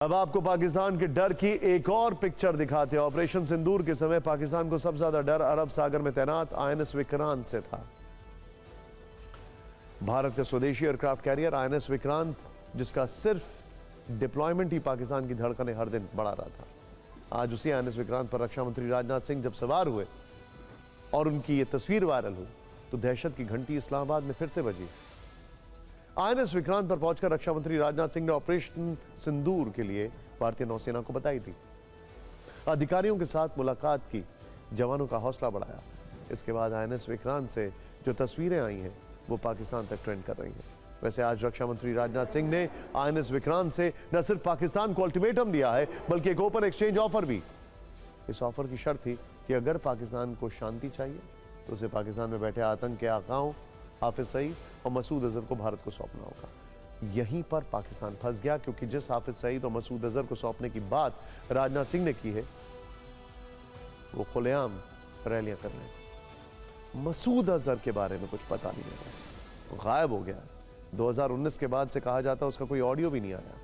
अब आपको पाकिस्तान के डर की एक और पिक्चर दिखाते हैं। ऑपरेशन सिंदूर के समय पाकिस्तान को सबसे ज्यादा डर अरब सागर में तैनात आईएनएस विक्रांत से था। भारत का स्वदेशी एयरक्राफ्ट कैरियर आईएनएस विक्रांत, जिसका सिर्फ डिप्लॉयमेंट ही पाकिस्तान की धड़कनें हर दिन बढ़ा रहा था। आज उसी आईएनएस विक्रांत पर रक्षा मंत्री राजनाथ सिंह जब सवार हुए और उनकी ये तस्वीर वायरल हुई तो दहशत की घंटी इस्लामाबाद में फिर से बजी। आईएनएस विक्रांत पर पहुंचकर रक्षा मंत्री राजनाथ सिंह ने ऑपरेशन सिंदूर के लिए भारतीय नौसेना को बधाई दी, अधिकारियों के साथ मुलाकात की, जवानों का हौसला बढ़ाया। इसके बाद आईएनएस विक्रांत से जो तस्वीरें आई हैं वो पाकिस्तान तक ट्रेंड कर रही हैं। वैसे आज रक्षा मंत्री राजनाथ सिंह ने आईएनएस विक्रांत से न सिर्फ पाकिस्तान को अल्टीमेटम दिया है बल्कि एक ओपन एक्सचेंज ऑफर भी। इस ऑफर की शर्त थी कि अगर पाकिस्तान को शांति चाहिए तो उसे पाकिस्तान में बैठे आतंक के आकाओं हाफिज सईद और मसूद अजहर को भारत को सौंपना होगा। यहीं पर पाकिस्तान फंस गया, क्योंकि जिस हाफिज सईद और मसूद अजहर को सौंपने की बात राजनाथ सिंह ने की है वो खुलेआम रैलियां कर रहे हैं। मसूद अजहर के बारे में कुछ पता नहीं है, वो गायब हो गया। 2019 के बाद से कहा जाता उसका कोई ऑडियो भी नहीं आया,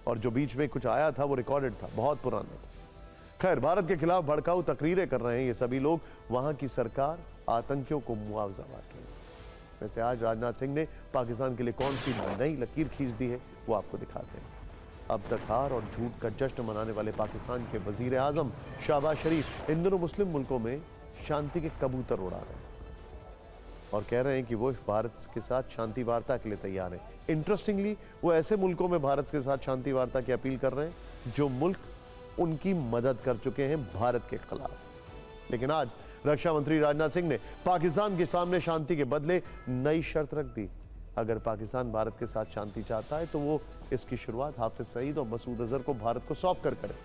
और जो बीच में कुछ आया था वो रिकॉर्डेड था, बहुत पुराना था। खैर, भारत के खिलाफ भड़काऊ तकरीरें कर रहे हैं ये सभी लोग। वहां की सरकार आतंकियों को मुआवजा बांट रही है। वैसे आज राजनाथ सिंह ने पाकिस्तान के लिए कौन सी नई लकीर खींच दी है वो आपको दिखाते हैं। अब तक हार और झूठ का जश्न मनाने वाले पाकिस्तान के वजीर आजम शहबाज शरीफ इन दोनों मुस्लिम मुल्कों में शांति के कबूतर उड़ा रहे हैं और कह रहे हैं कि वो भारत के साथ शांति वार्ता के लिए तैयार हैं। इंटरेस्टिंगली, वो ऐसे मुल्कों में भारत के साथ शांति वार्ता की अपील कर रहे हैं जो मुल्क उनकी मदद कर चुके हैं भारत के खिलाफ। लेकिन आज रक्षा मंत्री राजनाथ सिंह ने पाकिस्तान के सामने शांति के बदले नई शर्त रख दी। अगर पाकिस्तान भारत के साथ शांति चाहता है तो वो इसकी शुरुआत हाफिज सईद और मसूद अजहर को भारत को सौंप कर करे।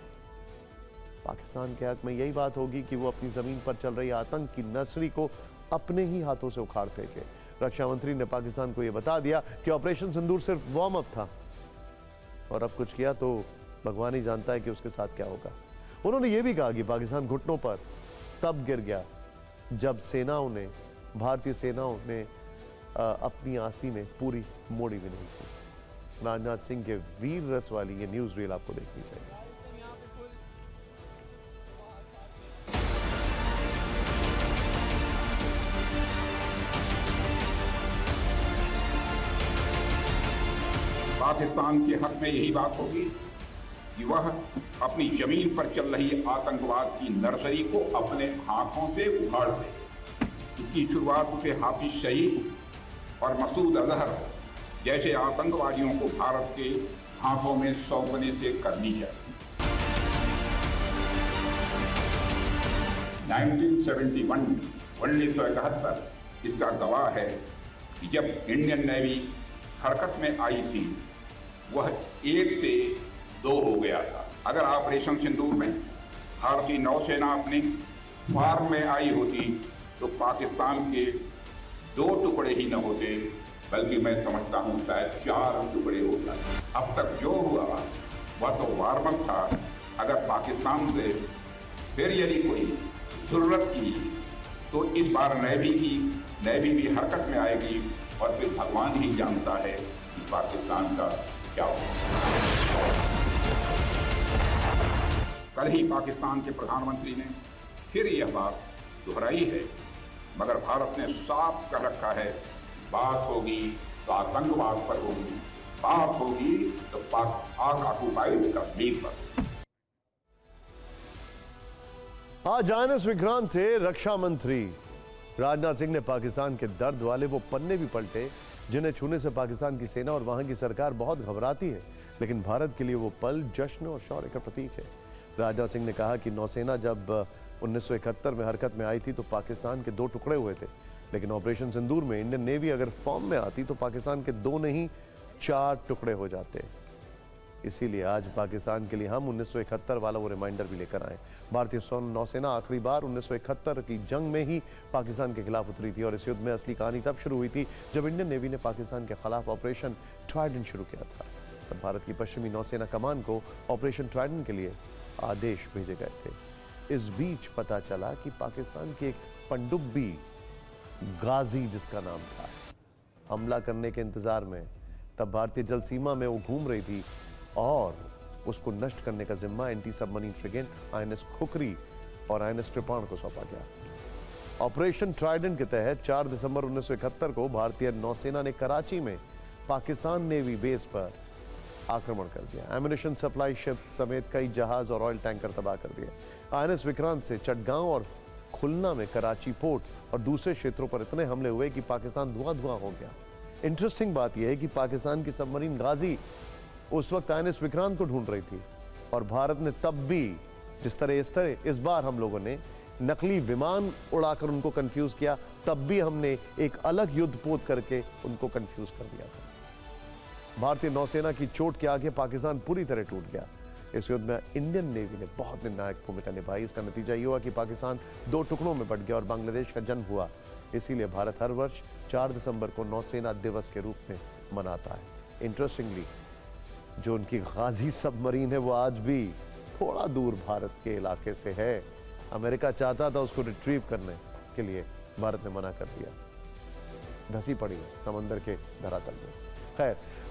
पाकिस्तान के हक में यही बात होगी कि वो अपनी जमीन पर चल रही आतंक की नर्सरी को अपने ही हाथों से उखाड़ फेंके। रक्षा मंत्री ने पाकिस्तान को यह बता दिया कि ऑपरेशन सिंदूर सिर्फ वार्म अप था और अब कुछ किया तो भगवान ही जानता है कि उसके साथ क्या होगा। उन्होंने यह भी कहा कि पाकिस्तान घुटनों पर तब गिर गया जब भारतीय सेनाओं ने अपनी आस्ती में पूरी मोड़ी भी नहीं की। राजनाथ सिंह के वीर रस वाली ये न्यूज रील आपको देखनी चाहिए। पाकिस्तान के हक में यही बात होगी कि वह अपनी जमीन पर चल रही आतंकवाद की नर्सरी को अपने हाथों से उखाड़ दे। इसकी शुरुआत उसे हाफिज सईद और मसूद अजहर जैसे आतंकवादियों को भारत के हाथों में सौंपने से करनी चाहिए। 1971 इसका गवाह है कि जब इंडियन नेवी हरकत में आई थी वह 1 से 2 हो गया था। अगर ऑपरेशन सिंदूर में भारतीय नौसेना अपने फार्म में आई होती तो पाकिस्तान के 2 टुकड़े ही न होते, बल्कि मैं समझता हूं शायद 4 टुकड़े हो जाते। अब तक जो हुआ वह तो वार्म अप था। अगर पाकिस्तान से फिर यदि कोई जरूरत की तो इस बार नेवी भी हरकत में आएगी और फिर भगवान ही जानता है कि पाकिस्तान का क्या होगा। कल ही पाकिस्तान के प्रधानमंत्री ने फिर यह बात दोहराई है, मगर भारत ने साफ कर रखा है बात होगी तो आतंकवाद पर होगी, बात होगी तो पाक ऑक्युपाइड कश्मीर पर। आज आईएनएस विक्रांत से रक्षा मंत्री राजनाथ सिंह ने पाकिस्तान के दर्द वाले वो पन्ने भी पलटे जिन्हें छूने से पाकिस्तान की सेना और वहां की सरकार बहुत घबराती है, लेकिन भारत के लिए वो पल जश्न और शौर्य का प्रतीक है। राजनाथ सिंह ने कहा कि नौसेना जब 1971 में हरकत में आई थी तो पाकिस्तान के 2 टुकड़े हुए थे, लेकिन ऑपरेशन सिंदूर में इंडियन नेवी अगर फॉर्म में आती तो पाकिस्तान के 2 नहीं 4 टुकड़े हो जाते। इसीलिए आज पाकिस्तान के लिए हम 1971 वाला वो रिमाइंडर भी लेकर आए। भारतीय नौसेना आखिरी बार 1971 की जंग में ही पाकिस्तान के खिलाफ उतरी थी और इस युद्ध में असली कहानी तब शुरू हुई थी जब इंडियन नेवी ने पाकिस्तान के खिलाफ ऑपरेशन ट्राइडेंट शुरू किया था। तब भारत की पश्चिमी नौसेना कमान को ऑपरेशन ट्राइडेंट के लिए आदेश भेजे गए थे। इस बीच पता चला कि पाकिस्तान की एक पनडुब्बी गाजी जिसका नाम था, हमला करने के इंतजार में तब भारतीय जल सीमा में वो घूम रही थी और उसको नष्ट करने का जिम्मा anti submarine frigate INS khukri और आईएनएस कृपाण को सौंपा गया। ऑपरेशन ट्राइडेंट के तहत 4 दिसंबर 1971 को भारतीय नौसेना ने कराची में पाकिस्तान नेवी बेस पर आक्रमण कर दिया। एम्यूनिशन सप्लाई शिप समेत कई जहाज और ऑयल टैंकर तबाह कर दिए। आईएनएस विक्रांत से चटगांव और खुलना में कराची पोर्ट और दूसरे क्षेत्रों पर इतने हमले हुए कि पाकिस्तान धुआं धुआं हो गया। इंटरेस्टिंग बात यह है कि पाकिस्तान की सबमरीन गाजी उस वक्त आईएनएस विक्रांत को ढूंढ रही थी और भारत ने तब भी जिस तरह इस बार हम लोगों ने नकली विमान उड़ाकर उनको कंफ्यूज किया, तब भी हमने एक अलग युद्ध पोत करके उनको कंफ्यूज कर दिया था। भारतीय नौसेना की चोट के आगे पाकिस्तान पूरी तरह टूट गया। इस युद्ध में इंडियन नेवी ने बहुत निर्णायक भूमिका निभाई। इसका नतीजा ये हुआ कि पाकिस्तान 2 टुकड़ों में बंट गया और बांग्लादेश का जन्म हुआ। इसीलिए भारत हर वर्ष 4 दिसंबर को नौसेना दिवस के रूप में मनाता है। इंटरेस्टिंगली जो उनकी गाजी सबमरीन है वो आज भी थोड़ा दूर भारत के इलाके से है। अमेरिका चाहता था उसको रिट्रीव करने के लिए, भारत ने मना कर दिया, धसी पड़ी है समंदर के धरातल में। खैर,